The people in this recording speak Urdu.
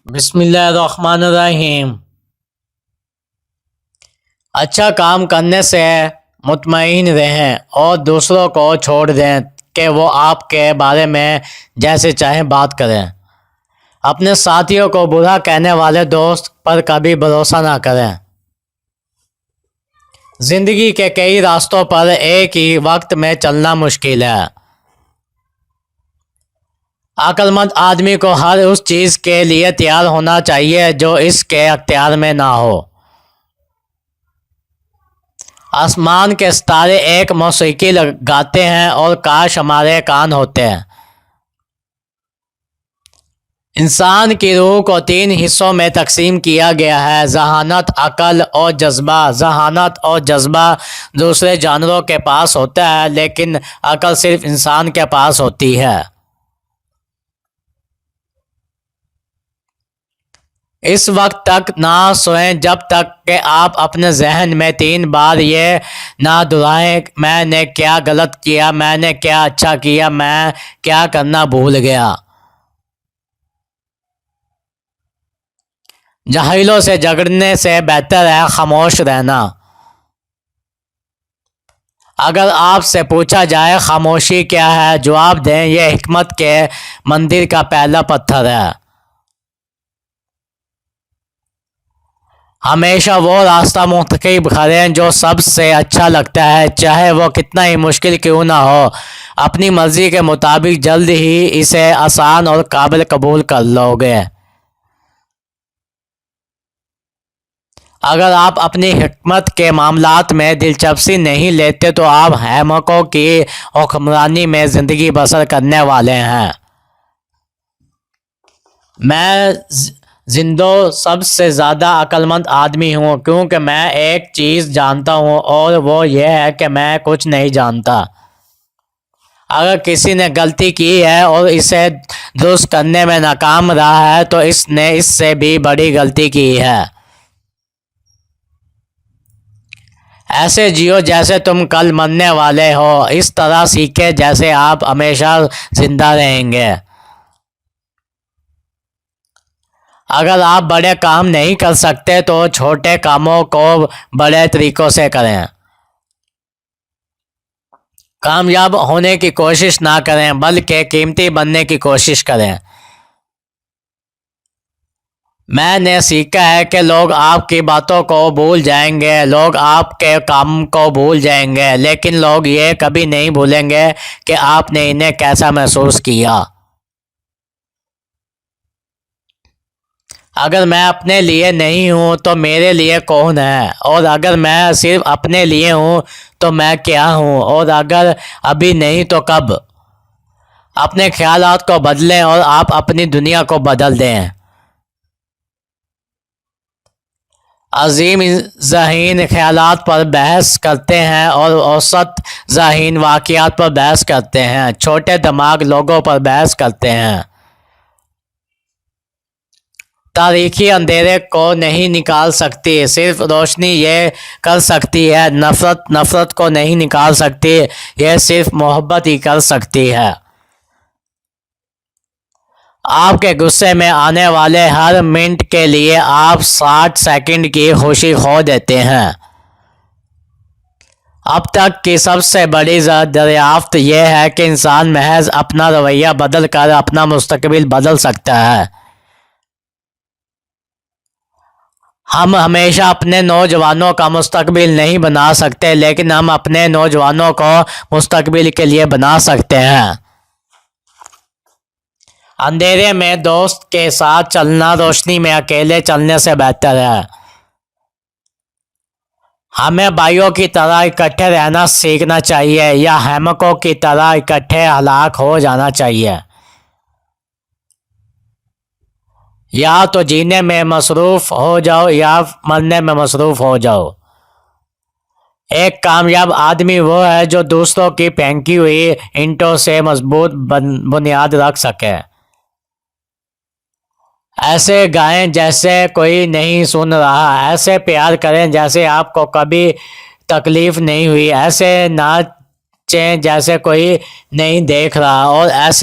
بسم اللہ الرحمن الرحیم۔ اچھا کام کرنے سے مطمئن رہیں اور دوسروں کو چھوڑ دیں کہ وہ آپ کے بارے میں جیسے چاہیں بات کریں۔ اپنے ساتھیوں کو برا کہنے والے دوست پر کبھی بھروسہ نہ کریں۔ زندگی کے کئی راستوں پر ایک ہی وقت میں چلنا مشکل ہے۔ عقل مند آدمی کو ہر اس چیز کے لیے تیار ہونا چاہیے جو اس کے اختیار میں نہ ہو۔ آسمان کے ستارے ایک موسیقی گاتے ہیں اور کاش ہمارے کان ہوتے ہیں۔ انسان کی روح کو 3 حصوں میں تقسیم کیا گیا ہے: ذہانت، عقل اور جذبہ۔ ذہانت اور جذبہ دوسرے جانوروں کے پاس ہوتا ہے، لیکن عقل صرف انسان کے پاس ہوتی ہے۔ اس وقت تک نہ سوئیں جب تک کہ آپ اپنے ذہن میں 3 بار یہ نہ دہرائیں: میں نے کیا غلط کیا، میں نے کیا اچھا کیا، میں کیا کرنا بھول گیا۔ جاہلوں سے جھگڑنے سے بہتر ہے خاموش رہنا۔ اگر آپ سے پوچھا جائے خاموشی کیا ہے، جواب دیں: یہ حکمت کے مندر کا پہلا پتھر ہے۔ ہمیشہ وہ راستہ منتخب کریں جو سب سے اچھا لگتا ہے، چاہے وہ کتنا ہی مشکل کیوں نہ ہو۔ اپنی مرضی کے مطابق جلد ہی اسے آسان اور قابل قبول کر لو گے۔ اگر آپ اپنی حکمت کے معاملات میں دلچسپی نہیں لیتے تو آپ احمقوں کی حکمرانی میں زندگی بسر کرنے والے ہیں۔ میں زندوں سب سے زیادہ عقل مند آدمی ہوں کیونکہ میں ایک چیز جانتا ہوں اور وہ یہ ہے کہ میں کچھ نہیں جانتا۔ اگر کسی نے غلطی کی ہے اور اسے درست کرنے میں ناکام رہا ہے تو اس نے اس سے بھی بڑی غلطی کی ہے۔ ایسے جیو جیسے تم کل مرنے والے ہو، اس طرح سیکھیں جیسے آپ ہمیشہ زندہ رہیں گے۔ اگر آپ بڑے کام نہیں کر سکتے تو چھوٹے کاموں کو بڑے طریقوں سے کریں۔ کامیاب ہونے کی کوشش نہ کریں بلکہ قیمتی بننے کی کوشش کریں۔ میں نے سیکھا ہے کہ لوگ آپ کی باتوں کو بھول جائیں گے، لوگ آپ کے کام کو بھول جائیں گے، لیکن لوگ یہ کبھی نہیں بھولیں گے کہ آپ نے انہیں کیسا محسوس کیا۔ اگر میں اپنے لیے نہیں ہوں تو میرے لیے کون ہے؟ اور اگر میں صرف اپنے لیے ہوں تو میں کیا ہوں؟ اور اگر ابھی نہیں تو کب؟ اپنے خیالات کو بدلیں اور آپ اپنی دنیا کو بدل دیں۔ عظیم ذہین خیالات پر بحث کرتے ہیں اور اوسط ذہین واقعات پر بحث کرتے ہیں۔ چھوٹے دماغ لوگوں پر بحث کرتے ہیں۔ تاریکی اندھیرے کو نہیں نکال سکتی، صرف روشنی یہ کر سکتی ہے۔ نفرت کو نہیں نکال سکتی، یہ صرف محبت ہی کر سکتی ہے۔ آپ کے غصے میں آنے والے ہر منٹ کے لیے آپ 60 سیکنڈ کی خوشی کھو دیتے ہیں۔ اب تک کی سب سے بڑی دریافت یہ ہے کہ انسان محض اپنا رویہ بدل کر اپنا مستقبل بدل سکتا ہے۔ ہم ہمیشہ اپنے نوجوانوں کا مستقبل نہیں بنا سکتے، لیکن ہم اپنے نوجوانوں کو مستقبل کے لیے بنا سکتے ہیں۔ اندھیرے میں دوست کے ساتھ چلنا روشنی میں اکیلے چلنے سے بہتر ہے۔ ہمیں بھائیوں کی طرح اکٹھے رہنا سیکھنا چاہیے یا احمقوں کی طرح اکٹھے ہلاک ہو جانا چاہیے؟ یا تو جینے میں مصروف ہو جاؤ یا مرنے میں مصروف ہو جاؤ۔ ایک کامیاب آدمی وہ ہے جو دوسروں کی پھینکی ہوئی اینٹوں سے مضبوط بنیاد رکھ سکے۔ ایسے گائیں جیسے کوئی نہیں سن رہا، ایسے پیار کریں جیسے آپ کو کبھی تکلیف نہیں ہوئی، ایسے ناچیں جیسے کوئی نہیں دیکھ رہا، اور ایسے